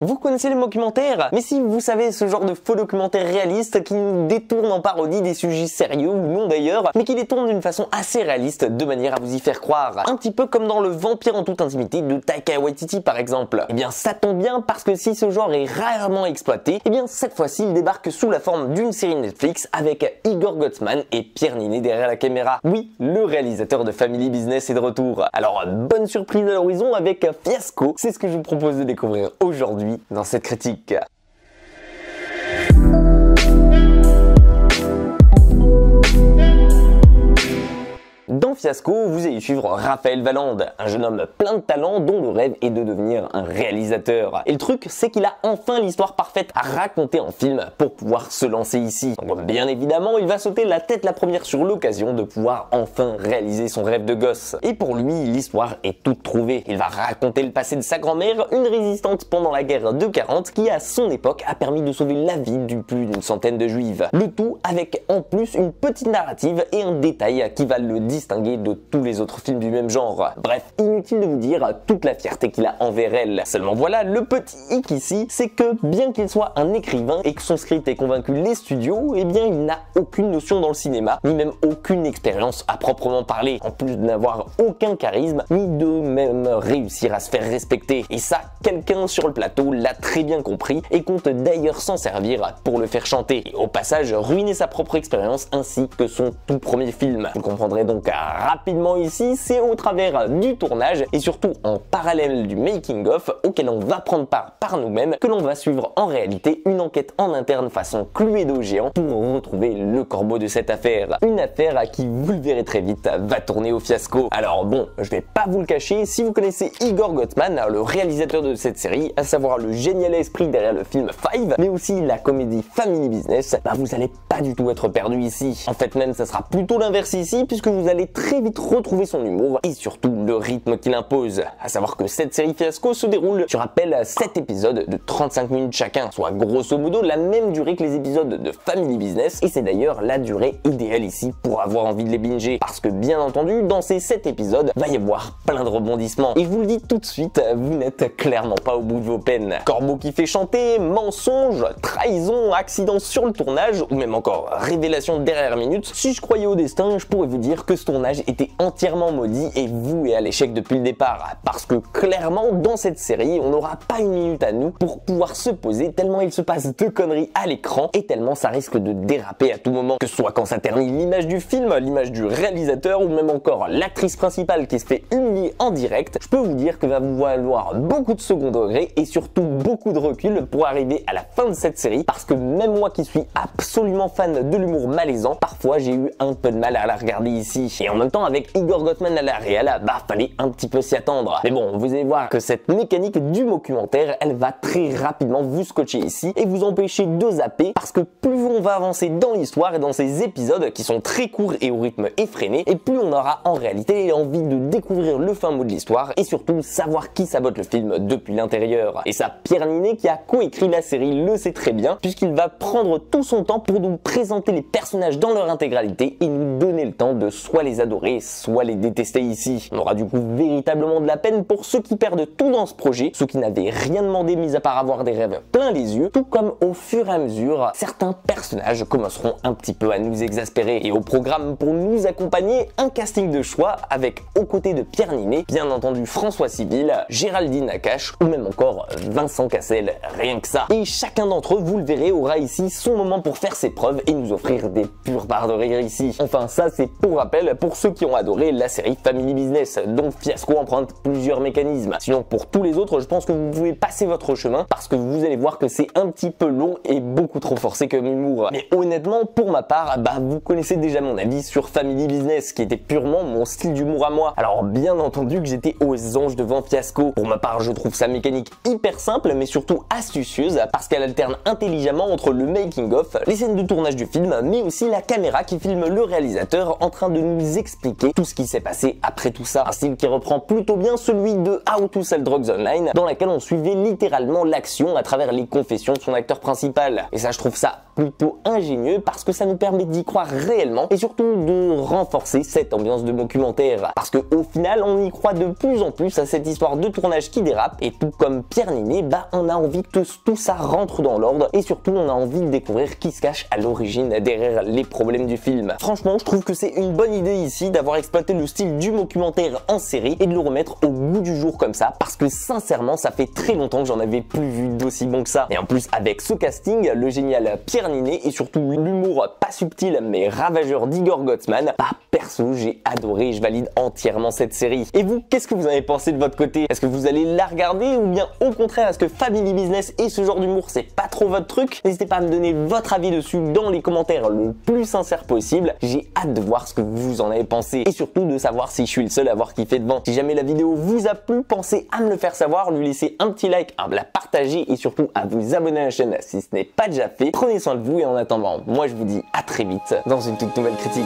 Vous connaissez les mockumentaires? Mais si vous savez, ce genre de faux documentaires réalistes qui nous détournent en parodie des sujets sérieux ou non d'ailleurs, mais qui les tournent d'une façon assez réaliste de manière à vous y faire croire. Un petit peu comme dans Le Vampire en toute intimité de Taika Waititi par exemple. Eh bien ça tombe bien parce que si ce genre est rarement exploité, eh bien cette fois-ci il débarque sous la forme d'une série Netflix avec Igor Gottman et Pierre Ninet derrière la caméra. Oui, le réalisateur de Family Business est de retour. Alors bonne surprise à l'horizon avec Fiasco, c'est ce que je vous propose de découvrir aujourd'hui dans cette critique. Dans Fiasco, vous allez suivre Raphaël Valande, un jeune homme plein de talent dont le rêve est de devenir un réalisateur. Et le truc, c'est qu'il a enfin l'histoire parfaite à raconter en film pour pouvoir se lancer ici. Donc bien évidemment, il va sauter la tête la première sur l'occasion de pouvoir enfin réaliser son rêve de gosse. Et pour lui, l'histoire est toute trouvée. Il va raconter le passé de sa grand-mère, une résistante pendant la guerre de 40 qui à son époque a permis de sauver la vie de plus d'une centaine de juifs. Le tout avec en plus une petite narrative et un détail qui va le distinguer de tous les autres films du même genre. Bref, inutile de vous dire toute la fierté qu'il a envers elle. Seulement voilà, le petit hic ici, c'est que bien qu'il soit un écrivain et que son script ait convaincu les studios, eh bien il n'a aucune notion dans le cinéma, ni même aucune expérience à proprement parler, en plus de n'avoir aucun charisme, ni de même réussir à se faire respecter. Et ça, quelqu'un sur le plateau l'a très bien compris et compte d'ailleurs s'en servir pour le faire chanter. Et au passage, ruiner sa propre expérience ainsi que son tout premier film. Vous comprendrez donc rapidement ici, c'est au travers du tournage et surtout en parallèle du making of auquel on va prendre part par nous-mêmes que l'on va suivre en réalité une enquête en interne façon Cluedo géant pour retrouver le corbeau de cette affaire. Une affaire à qui, vous le verrez très vite, va tourner au fiasco. Alors bon, je vais pas vous le cacher, si vous connaissez Igor Gottman, le réalisateur de cette série, à savoir le génial esprit derrière le film Five, mais aussi la comédie Family Business, bah vous allez pas du tout être perdu ici. En fait même ça sera plutôt l'inverse ici puisque vous allez très vite retrouver son humour et surtout le rythme qu'il impose. À savoir que cette série Fiasco se déroule sur 7 épisodes de 35 minutes chacun, soit grosso modo la même durée que les épisodes de Family Business, et c'est d'ailleurs la durée idéale ici pour avoir envie de les binger, parce que bien entendu dans ces 7 épisodes va y avoir plein de rebondissements, et je vous le dis tout de suite, vous n'êtes clairement pas au bout de vos peines. Corbeau qui fait chanter, mensonge, trahison, accident sur le tournage, ou même encore révélation de dernière minute, si je croyais au destin, je pourrais vous dire que ce tournage était entièrement maudit et voué à l'échec depuis le départ, parce que clairement dans cette série on n'aura pas une minute à nous pour pouvoir se poser tellement il se passe de conneries à l'écran et tellement ça risque de déraper à tout moment, que ce soit quand ça ternit l'image du film, l'image du réalisateur ou même encore l'actrice principale qui se fait humilier en direct. Je peux vous dire que va vous falloir beaucoup de second degré et surtout beaucoup de recul pour arriver à la fin de cette série, parce que même moi qui suis absolument fan de l'humour malaisant, parfois j'ai eu un peu de mal à la regarder ici. Et en même temps avec Igor Gottman à la réal, bah fallait un petit peu s'y attendre. Mais bon, vous allez voir que cette mécanique du mockumentaire, elle va très rapidement vous scotcher ici et vous empêcher de zapper, parce que plus on va avancer dans l'histoire et dans ces épisodes qui sont très courts et au rythme effréné, et plus on aura en réalité envie de découvrir le fin mot de l'histoire et surtout savoir qui sabote le film depuis l'intérieur. Et ça, Pierre Ninet qui a coécrit la série le sait très bien, puisqu'il va prendre tout son temps pour nous présenter les personnages dans leur intégralité et nous donner le temps de soit les adorer, soit les détester ici. On aura du coup véritablement de la peine pour ceux qui perdent tout dans ce projet, ceux qui n'avaient rien demandé mis à part avoir des rêves plein les yeux, tout comme au fur et à mesure, certains personnages commenceront un petit peu à nous exaspérer. Et au programme pour nous accompagner, un casting de choix avec aux côtés de Pierre Ninet, bien entendu François Civil, Géraldine Nakache ou même encore Vincent Cassel, rien que ça. Et chacun d'entre eux, vous le verrez, aura ici son moment pour faire ses preuves et nous offrir des pures barres de rire ici. Enfin ça c'est pour rappel pour ceux qui ont adoré la série Family Business, dont Fiasco emprunte plusieurs mécanismes. Sinon pour tous les autres, je pense que vous pouvez passer votre chemin parce que vous allez voir que c'est un petit peu long et beaucoup trop forcé comme humour. Mais honnêtement, pour ma part, bah vous connaissez déjà mon avis sur Family Business, qui était purement mon style d'humour à moi. Alors bien entendu que j'étais aux anges devant Fiasco. Pour ma part, je trouve sa mécanique hyper simple, mais surtout astucieuse, parce qu'elle alterne intelligemment entre le making of, les scènes de tournage du film, mais aussi la caméra qui filme le réalisateur en train de nous expliquer expliquer tout ce qui s'est passé après tout ça. Un style qui reprend plutôt bien celui de How to Sell Drugs Online, dans laquelle on suivait littéralement l'action à travers les confessions de son acteur principal. Et ça, je trouve ça plutôt ingénieux parce que ça nous permet d'y croire réellement et surtout de renforcer cette ambiance de documentaire. Parce que au final, on y croit de plus en plus à cette histoire de tournage qui dérape et tout comme Pierre Niney, on a envie que tout ça rentre dans l'ordre et surtout on a envie de découvrir qui se cache à l'origine derrière les problèmes du film. Franchement, je trouve que c'est une bonne idée ici d'avoir exploité le style du documentaire en série et de le remettre au goût du jour comme ça parce que sincèrement, ça fait très longtemps que j'en avais plus vu d'aussi bon que ça. Et en plus, avec ce casting, le génial Pierre Niney et surtout l'humour pas subtil mais ravageur d'Igor Gottsman, perso, j'ai adoré et je valide entièrement cette série. Et vous, qu'est-ce que vous en avez pensé de votre côté? Est-ce que vous allez la regarder ou bien au contraire, est-ce que Family Business et ce genre d'humour c'est pas trop votre truc? N'hésitez pas à me donner votre avis dessus dans les commentaires le plus sincère possible. J'ai hâte de voir ce que vous en avez pensé et surtout de savoir si je suis le seul à avoir kiffé devant. Si jamais la vidéo vous a plu, pensez à me le faire savoir, lui laisser un petit like, à me la partager et surtout à vous abonner à la chaîne si ce n'est pas déjà fait. Prenez soin de vous et en attendant, moi je vous dis à très vite dans une toute nouvelle critique.